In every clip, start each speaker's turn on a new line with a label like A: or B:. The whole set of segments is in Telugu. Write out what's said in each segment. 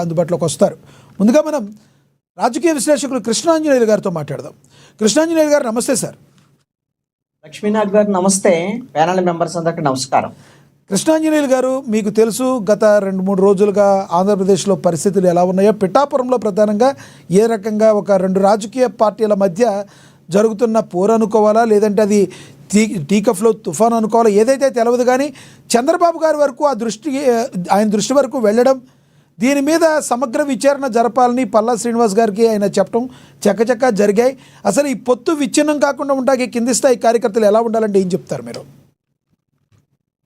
A: అందుబాటులోకి వస్తారు. ముందుగా మనం రాజకీయ విశ్లేషకులు కృష్ణాంజనేయులు గారితో మాట్లాడదాం. కృష్ణాంజనేయులు గారు నమస్తే సార్.
B: లక్ష్మీనాథ్ గారు నమస్తే. ప్యానల్ మెంబర్స్ అందరికీ నమస్కారం.
A: కృష్ణాంజనేయులు గారు, మీకు తెలుసు గత 2-3 రోజులుగా ఆంధ్రప్రదేశ్లో పరిస్థితులు ఎలా ఉన్నాయో, పిఠాపురంలో ప్రధానంగా ఏ రకంగా ఒక 2 రాజకీయ పార్టీల మధ్య జరుగుతున్న పోరు అనుకోవాలా, లేదంటే అది టీకఫ్లో తుఫాన్ అనుకోవాలా, ఏదైతే తెలియదు. కానీ చంద్రబాబు గారి వరకు ఆయన దృష్టి వరకు వెళ్ళడం, దీని మీద సమగ్ర విచారణ జరపాలని పల్లా శ్రీనివాస్ గారికి ఆయన చెప్పడం చక్కచక్క జరిగాయి. అసలు ఈ పొత్తు విచ్ఛిన్నం కాకుండా ఉంటాకి కింది స్థాయి కార్యకర్తలు ఎలా ఉండాలంటే ఏం చెప్తారు మీరు?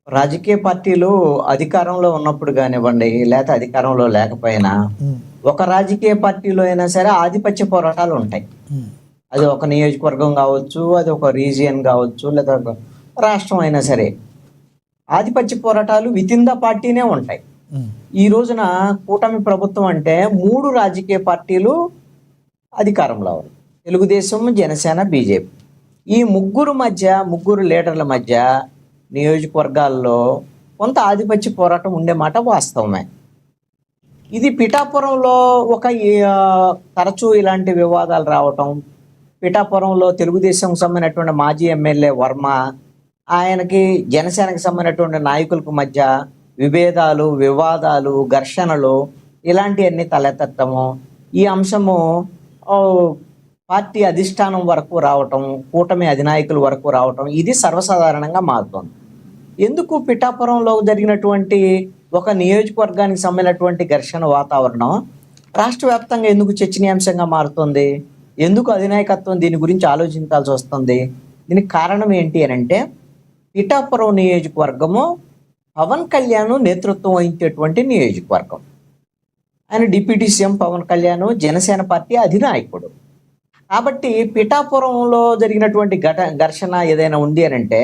B: రాజకీయ పార్టీలు అధికారంలో ఉన్నప్పుడు కానివ్వండి, లేకపోతే అధికారంలో లేకపోయినా, ఒక రాజకీయ పార్టీలో అయినా సరే ఆధిపత్య పోరాటాలు ఉంటాయి. అది ఒక నియోజకవర్గం కావచ్చు, అది ఒక రీజియన్ కావచ్చు, లేదా ఒక రాష్ట్రం అయినా సరే ఆధిపత్య పోరాటాలు వితిన్ ద పార్టీనే ఉంటాయి. ఈ రోజున కూటమి ప్రభుత్వం అంటే 3 రాజకీయ పార్టీలు అధికారంలో ఉన్నాయి: తెలుగుదేశం, జనసేన, బీజేపీ. ఈ ముగ్గురు లీడర్ల మధ్య నియోజకవర్గాల్లో కొంత ఆధిపత్య పోరాటం ఉండే మాట వాస్తవమే. ఇది పిఠాపురంలో ఒక తరచూ ఇలాంటి వివాదాలు రావటం, పిఠాపురంలో తెలుగుదేశంకి సంబంధించినటువంటి మాజీ ఎమ్మెల్యే వర్మ, ఆయనకి జనసేనకి సంబంధించినటువంటి నాయకులకు మధ్య విభేదాలు, వివాదాలు, ఘర్షణలు ఇలాంటివన్నీ తలెత్తటము, ఈ అంశము పార్టీ అధిష్టానం వరకు రావటం, కూటమి అధినాయకుల వరకు రావటం, ఇది సర్వసాధారణంగా మారుతుంది. ఎందుకు పిఠాపురంలో జరిగినటువంటి ఒక నియోజకవర్గానికి సంబంధించినటువంటి ఘర్షణ వాతావరణం రాష్ట్ర వ్యాప్తంగా ఎందుకు చర్చనీయాంశంగా మారుతుంది? ఎందుకు అధినాయకత్వం దీని గురించి ఆలోచించాల్సి వస్తుంది? దీనికి కారణం ఏంటి అని అంటే, పిఠాపురం నియోజకవర్గము పవన్ కళ్యాణ్ నేతృత్వం వహించేటువంటి నియోజకవర్గం. ఆయన deputy CM Pawan Kalyan Janasena party అధినాయకుడు. కాబట్టి పిఠాపురంలో జరిగినటువంటి ఘర్షణ ఏదైనా ఉంది అని అంటే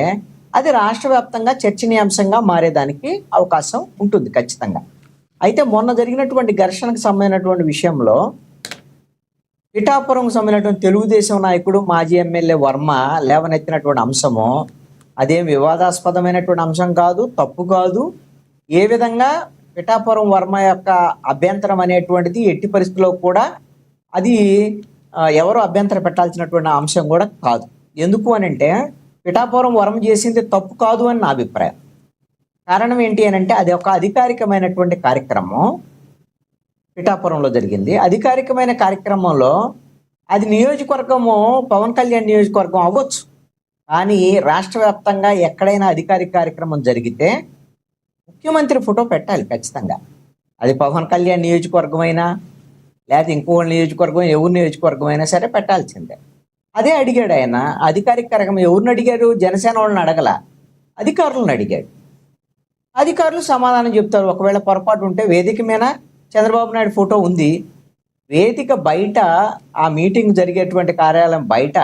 B: అది రాష్ట్ర వ్యాప్తంగా చర్చనీయాంశంగా మారేదానికి అవకాశం ఉంటుంది ఖచ్చితంగా. అయితే మొన్న జరిగినటువంటి ఘర్షణకు సంబంధించినటువంటి విషయంలో పిఠాపురంకు సంబంధించినటువంటి తెలుగుదేశం నాయకుడు మాజీ ఎమ్మెల్యే వర్మ లేవనెత్తినటువంటి అంశము అదేం వివాదాస్పదమైనటువంటి అంశం కాదు, తప్పు కాదు. ఏ విధంగా పిఠాపురం వర్మ యొక్క అభ్యంతరం అనేటువంటిది ఎట్టి పరిస్థితుల్లో కూడా అది ఎవరు అభ్యంతరం పెట్టాల్సినటువంటి అంశం కూడా కాదు. ఎందుకు అని అంటే, పిఠాపురం వర్మ చేసింది తప్పు కాదు అని నా అభిప్రాయం. కారణం ఏంటి అని అంటే, అది ఒక అధికారికమైనటువంటి కార్యక్రమం పిఠాపురంలో జరిగింది. అధికారికమైన కార్యక్రమంలో అది నియోజకవర్గము పవన్ కళ్యాణ్ నియోజకవర్గం అవ్వచ్చు, కానీ రాష్ట్ర వ్యాప్తంగా ఎక్కడైనా అధికారిక కార్యక్రమం జరిగితే ముఖ్యమంత్రి ఫోటో పెట్టాలి ఖచ్చితంగా. అది పవన్ కళ్యాణ్ నియోజకవర్గం అయినా, లేకపోతే ఇంకో నియోజకవర్గం, ఎవరి నియోజకవర్గం అయినా సరే పెట్టాల్సిందే. అదే అడిగాడు ఆయన. అధికారిక కార్యక్రమం ఎవరిని అడిగాడు? జనసేన వాళ్ళని అడగల, అధికారులను అడిగాడు. అధికారులు సమాధానం చెప్తారు. ఒకవేళ పొరపాటు ఉంటే వేదిక మీద చంద్రబాబు నాయుడు ఫోటో ఉంది, వేదిక బయట ఆ మీటింగ్ జరిగేటువంటి కార్యాలయం బయట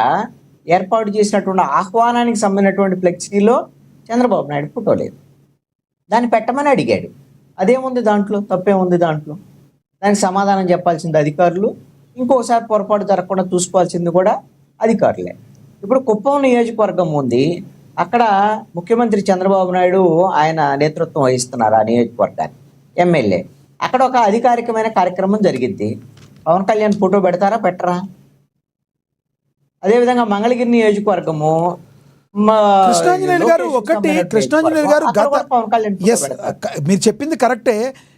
B: ఏర్పాటు చేసినటువంటి ఆహ్వానానికి సంబంధించినటువంటి ఫ్లెక్సీలో చంద్రబాబు నాయుడు ఫోటో లేదు. దాన్ని పెట్టమని అడిగాడు. అదేముంది దాంట్లో? తప్పేముంది దాంట్లో? దానికి సమాధానం చెప్పాల్సింది అధికారులు. ఇంకోసారి పొరపాటు జరగకుండా చూసుకోవాల్సింది కూడా అధికారులే. ఇప్పుడు కుప్పం నియోజకవర్గం ఉంది, అక్కడ ముఖ్యమంత్రి చంద్రబాబు నాయుడు ఆయన నేతృత్వం వహిస్తున్నారు ఆ నియోజకవర్గాన్ని, ఎమ్మెల్యే. అక్కడ ఒక అధికారికమైన కార్యక్రమం జరిగింది. పవన్ కళ్యాణ్ ఫోటో పెడతారా, పెట్టరా? అదేవిధంగా మంగళగిరి నియోజకవర్గము
A: కృష్ణాంజనేయులు గారు మీరు చెప్పింది కరెక్టే,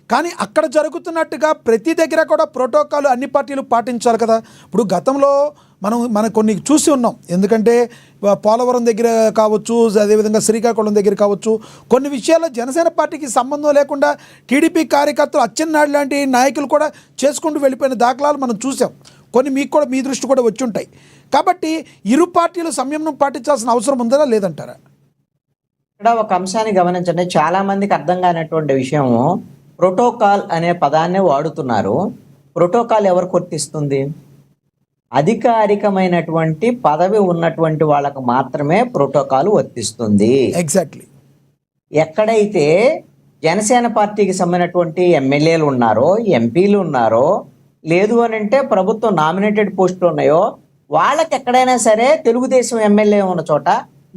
A: కానీ అక్కడ జరుగుతున్నట్టుగా ప్రతి దగ్గర కూడా ప్రోటోకాల్ అన్ని పార్టీలు పాటించాలి కదా. ఇప్పుడు గతంలో మనం కొన్ని చూసి ఉన్నాం. ఎందుకంటే పోలవరం దగ్గర కావచ్చు, అదేవిధంగా శ్రీకాకుళం దగ్గర కావచ్చు, కొన్ని విషయాల్లో జనసేన పార్టీకి సంబంధం లేకుండా టీడీపీ కార్యకర్తలు అచ్చెన్నాయుడు లాంటి నాయకులు కూడా చేసుకుంటూ వెళ్ళిపోయిన దాఖలాలు మనం చూసాం. కొన్ని మీకు కూడా మీ దృష్టి కూడా వచ్చి ఉంటాయి. కాబట్టి ఇరు పార్టీలు సంయమనం పాటించాల్సిన అవసరం ఉందా లేదంటారా?
B: ఇక్కడ ఒక అంశాన్ని గమనించండి. చాలా మందికి అర్థం కానటువంటి విషయము, ప్రోటోకాల్ అనే పదాన్ని వాడుతున్నారు. ప్రోటోకాల్ ఎవరు వర్తిస్తుంది? అధికారికమైనటువంటి పదవి ఉన్నటువంటి వాళ్ళకు మాత్రమే ప్రోటోకాల్ వర్తిస్తుంది.
A: ఎగ్జాక్ట్లీ.
B: ఎక్కడైతే జనసేన పార్టీకి సంబంధించినటువంటి ఎమ్మెల్యేలు ఉన్నారో, ఎంపీలు ఉన్నారో, లేదు అని అంటే ప్రభుత్వం నామినేటెడ్ పోస్టులు ఉన్నాయో, వాళ్ళకి ఎక్కడైనా సరే తెలుగుదేశం ఎమ్మెల్యే ఉన్న చోట,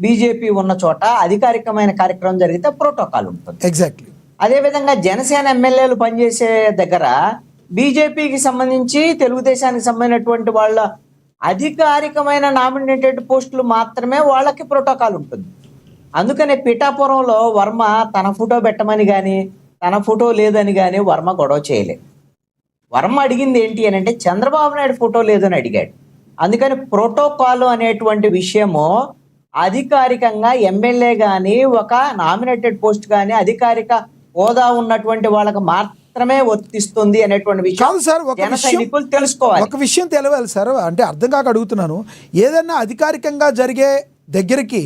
B: బీజేపీ ఉన్న చోట అధికారికమైన కార్యక్రమం జరిగితే ప్రోటోకాల్ ఉంటుంది.
A: ఎగ్జాక్ట్లీ.
B: అదేవిధంగా జనసేన ఎమ్మెల్యేలు పనిచేసే దగ్గర బీజేపీకి సంబంధించి తెలుగుదేశానికి సంబంధించినటువంటి వాళ్ళ అధికారికమైన నామినేటెడ్ పోస్టులు మాత్రమే వాళ్ళకి ప్రోటోకాల్ ఉంటుంది. అందుకనే పిఠాపురంలో వర్మ తన ఫోటో పెట్టమని కానీ తన ఫోటో లేదని కానీ వర్మ గొడవ చేయలేదు. వర్మ అడిగింది ఏంటి అని అంటే చంద్రబాబు నాయుడు ఫోటో లేదని అడిగాడు. అందుకని ప్రోటోకాల్ అనేటువంటి విషయము అధికారికంగా ఎమ్మెల్యే కానీ ఒక నామినేటెడ్ పోస్ట్ కానీ అధికారిక హోదా ఉన్నటువంటి వాళ్ళకి మాత్రమే వర్తిస్తుంది అనేటువంటి విషయం
A: కాదు సార్,
B: జన సైనికులు తెలుసుకోవాలి.
A: ఒక విషయం తెలియాలి సార్, అంటే అర్థం కాక అడుగుతున్నాను. ఏదైనా అధికారికంగా జరిగే దగ్గరికి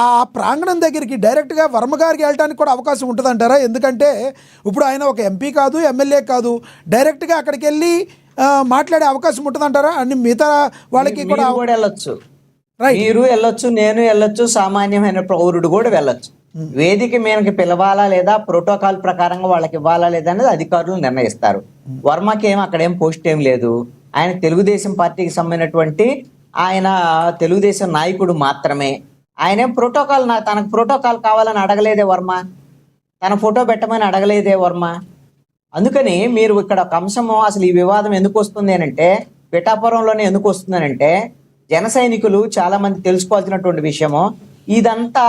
A: ఆ ప్రాంగణం దగ్గరికి డైరెక్ట్గా వర్మ గారికి వెళ్ళడానికి కూడా అవకాశం ఉంటుందంటారా? ఎందుకంటే ఇప్పుడు ఆయన ఒక ఎంపీ కాదు, ఎమ్మెల్యే కాదు, డైరెక్ట్గా అక్కడికి వెళ్ళి మాట్లాడే అవకాశం ఉంటుందంటారా? అన్ని మిగతా వాళ్ళకి కూడా
B: వెళ్ళొచ్చు, మీరు వెళ్ళొచ్చు, నేను వెళ్ళొచ్చు, సామాన్యమైన పౌరుడు కూడా వెళ్ళొచ్చు. వేదిక మీదకి పిలవాలా లేదా, ప్రోటోకాల్ ప్రకారంగా వాళ్ళకి ఇవ్వాలా లేదా అనేది అధికారులు నిర్ణయిస్తారు. వర్మకి అక్కడేం పోస్ట్ ఏం లేదు. ఆయన తెలుగుదేశం పార్టీకి సంబంధించినటువంటి ఆయన తెలుగుదేశం నాయకుడు మాత్రమే. ఆయన ప్రోటోకాల్ తనకు ప్రోటోకాల్ కావాలని అడగలేదే వర్మ, తన ఫోటో పెట్టమని అడగలేదే వర్మ. అందుకని మీరు ఇక్కడ ఒక అంశము, అసలు ఈ వివాదం ఎందుకు వస్తుంది అని అంటే, పిఠాపురంలోనే ఎందుకు వస్తుంది అని అంటే, జన సైనికులు చాలా మంది తెలుసుకోవాల్సినటువంటి విషయము, ఇదంతా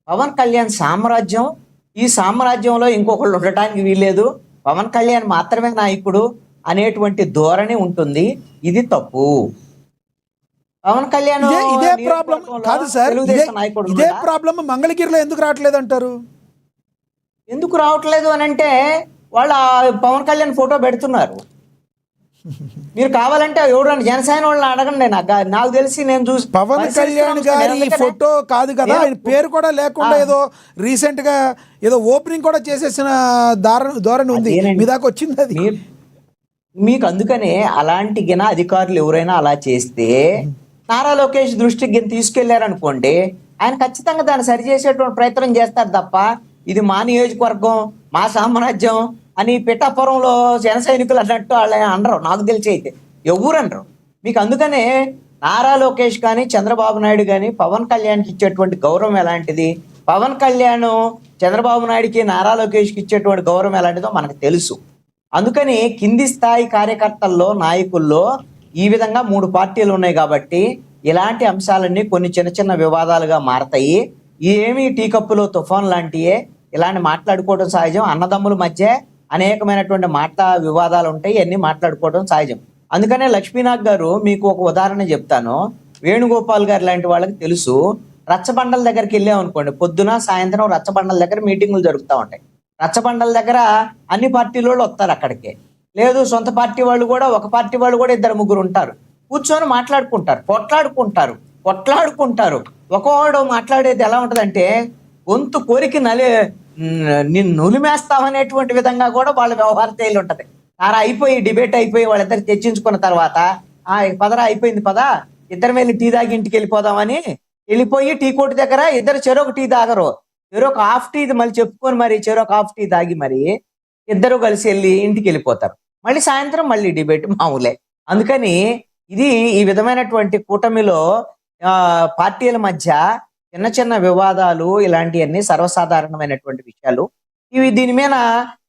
B: పవన్ కళ్యాణ్ సామ్రాజ్యం. ఈ సామ్రాజ్యంలో ఇంకొకళ్ళు ఉండటానికి వీల్లేదు, పవన్ కళ్యాణ్ మాత్రమే నాయకుడు అనేటువంటి ధోరణి ఉంటుంది. ఇది తప్పు. పవన్ కళ్యాణ్
A: ఇదే ప్రాబ్లం కాదు సార్, ఇదే ప్రాబ్లం మంగళగిరిలో ఎందుకు రావట్లేదు అంటారు?
B: ఎందుకు రావట్లేదు అని అంటే వాళ్ళ పవన్ కళ్యాణ్ ఫోటో పెడుతున్నారు. మీరు కావాలంటే ఎవరైనా జనసేన వాళ్ళని అడగండి. నాకు తెలిసి నేను చూసి
A: పవన్ కళ్యాణ్ గారి ఫోటో కాదు కదా, ఆయన పేరు కూడా లేకుండా ఏదో రీసెంట్ గా ఏదో ఓపెనింగ్ కూడా చేసేసిన ధోరణి ఉంది. మీ దాకా వచ్చింది అది
B: మీకు. అందుకనే అలాంటి గిన అధికారులు ఎవరైనా అలా చేస్తే నారా లోకేష్ దృష్టికి తీసుకెళ్లారనుకోండి, ఆయన ఖచ్చితంగా దాన్ని సరిచేసేటువంటి ప్రయత్నం చేస్తారు తప్ప, ఇది మా నియోజకవర్గం, మా సామ్రాజ్యం అని పిఠాపురంలో జన సైనికులు అన్నట్టు వాళ్ళు అనరు. నాకు తెలిసి అయితే ఎవరు అనరు మీకు. అందుకనే నారా లోకేష్ కానీ చంద్రబాబు నాయుడు కానీ పవన్ కళ్యాణ్కి ఇచ్చేటువంటి గౌరవం ఎలాంటిది, పవన్ కళ్యాణ్ చంద్రబాబు నాయుడుకి నారా లోకేష్కి ఇచ్చేటువంటి గౌరవం ఎలాంటిదో మనకు తెలుసు. అందుకని కింది స్థాయి కార్యకర్తల్లో, నాయకుల్లో ఈ విధంగా 3 పార్టీలు ఉన్నాయి కాబట్టి ఇలాంటి అంశాలన్నీ కొన్ని చిన్న చిన్న వివాదాలుగా మారతాయి. ఏమి టీ కప్పులో తుఫాన్ లాంటియే, ఇలాంటి మాట్లాడుకోవడం సహజం. అన్నదమ్ముల మధ్య అనేకమైనటువంటి వివాదాలు ఉంటాయి, ఇవన్నీ మాట్లాడుకోవడం సహజం. అందుకనే లక్ష్మీనాథ్ గారు మీకు ఒక ఉదాహరణ చెప్తాను. వేణుగోపాల్ గారు లాంటి వాళ్ళకి తెలుసు, రచ్చబండల దగ్గరికి వెళ్ళామనుకోండి, పొద్దున సాయంత్రం రచ్చబండల దగ్గర మీటింగులు జరుగుతూ ఉంటాయి. రచ్చబండల దగ్గర అన్ని పార్టీల వాళ్ళు వస్తారు అక్కడికి. లేదు సొంత పార్టీ వాళ్ళు కూడా, ఒక పార్టీ వాళ్ళు కూడా 2-3 ఉంటారు. కూర్చొని మాట్లాడుకుంటారు, కొట్లాడుకుంటారు. ఒకవాడు మాట్లాడేది ఎలా ఉంటుందంటే, గొంతు కోరికి నిన్ను నులిమేస్తామనేటువంటి విధంగా కూడా వాళ్ళ వ్యవహార శైలి ఉంటది. అయిపోయి డిబేట్ అయిపోయి వాళ్ళిద్దరు చర్చించుకున్న తర్వాత పదరా అయిపోయింది పదా, ఇద్దరు వెళ్ళి టీ తాగి ఇంటికి వెళ్ళిపోదామని వెళ్ళిపోయి టీ కోటి దగ్గర ఇద్దరు చెరొక టీ తాగరు, చెరొక హాఫ్ టీ మళ్ళీ చెప్పుకొని మరి చెరొక హాఫ్ టీ తాగి మరి ఇద్దరు కలిసి వెళ్ళి ఇంటికి వెళ్ళిపోతారు. మళ్ళీ సాయంత్రం మళ్ళీ డిబేట్ మామూలే. అందుకని ఈ విధమైనటువంటి కూటమిలో పార్టీల మధ్య చిన్న చిన్న వివాదాలు ఇలాంటివన్నీ సర్వసాధారణమైనటువంటి విషయాలు. దీని మీద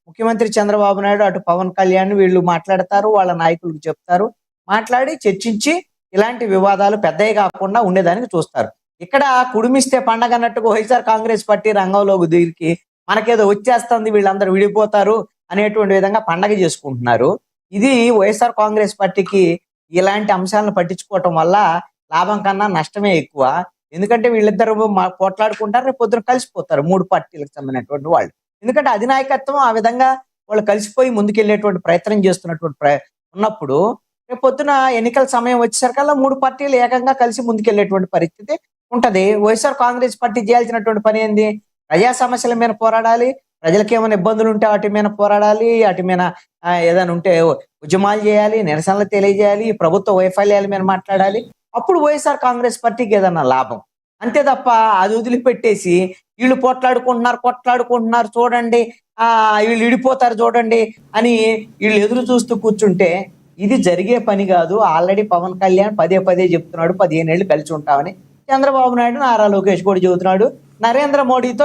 B: ముఖ్యమంత్రి చంద్రబాబు నాయుడు, అటు పవన్ కళ్యాణ్ వీళ్ళు మాట్లాడతారు, వాళ్ళ నాయకులకు చెప్తారు, మాట్లాడి చర్చించి ఇలాంటి వివాదాలు పెద్దవి కాకుండా ఉండేదానికి చూస్తారు. ఇక్కడ కుడిమిస్తే పండగ అన్నట్టుగా వైఎస్ఆర్ కాంగ్రెస్ పార్టీ రంగంలోకి దిగి మనకేదో వచ్చేస్తుంది, వీళ్ళందరూ విడిపోతారు అనేటువంటి విధంగా పండగ చేసుకుంటున్నారు. ఇది వైఎస్ఆర్ కాంగ్రెస్ పార్టీకి ఇలాంటి అంశాలను పట్టించుకోవటం వల్ల లాభం కన్నా నష్టమే ఎక్కువ. ఎందుకంటే వీళ్ళిద్దరు పోట్లాడుకుంటారు, రేపు పొద్దున కలిసిపోతారు 3 పార్టీలకు సంబంధించినటువంటి వాళ్ళు. ఎందుకంటే అధినాయకత్వం ఆ విధంగా వాళ్ళు కలిసిపోయి ముందుకెళ్లేటువంటి ప్రయత్నం చేస్తున్నటువంటి ఉన్నప్పుడు రేపు పొద్దున ఎన్నికల సమయం వచ్చేసరికల్లా 3 పార్టీలు ఏకంగా కలిసి ముందుకెళ్లేటువంటి పరిస్థితి ఉంటది. వైఎస్ఆర్ కాంగ్రెస్ పార్టీ చేయాల్సినటువంటి పని ఏంది? ప్రజా సమస్యల మీద పోరాడాలి, ప్రజలకు ఏమైనా ఇబ్బందులు ఉంటే వాటి మీద పోరాడాలి, వాటి మీద ఏదైనా ఉంటే ఉద్యమాలు చేయాలి, నిరసనలు తెలియజేయాలి, ప్రభుత్వ వైఫల్యాల మీద మాట్లాడాలి. అప్పుడు వైఎస్ఆర్ కాంగ్రెస్ పార్టీకి ఏదన్నా లాభం. అంతే తప్ప అది వదిలిపెట్టేసి వీళ్ళు కొట్లాడుకుంటున్నారు చూడండి, వీళ్ళు విడిపోతారు చూడండి అని వీళ్ళు ఎదురు చూస్తూ కూర్చుంటే ఇది జరిగే పని కాదు. ఆల్రెడీ పవన్ కళ్యాణ్ పదే చెప్తున్నాడు 15 ఏళ్ళు కలిసి ఉంటామని. చంద్రబాబు నాయుడు, నారా లోకేష్ కూడా చెబుతున్నాడు. నరేంద్ర మోడీతో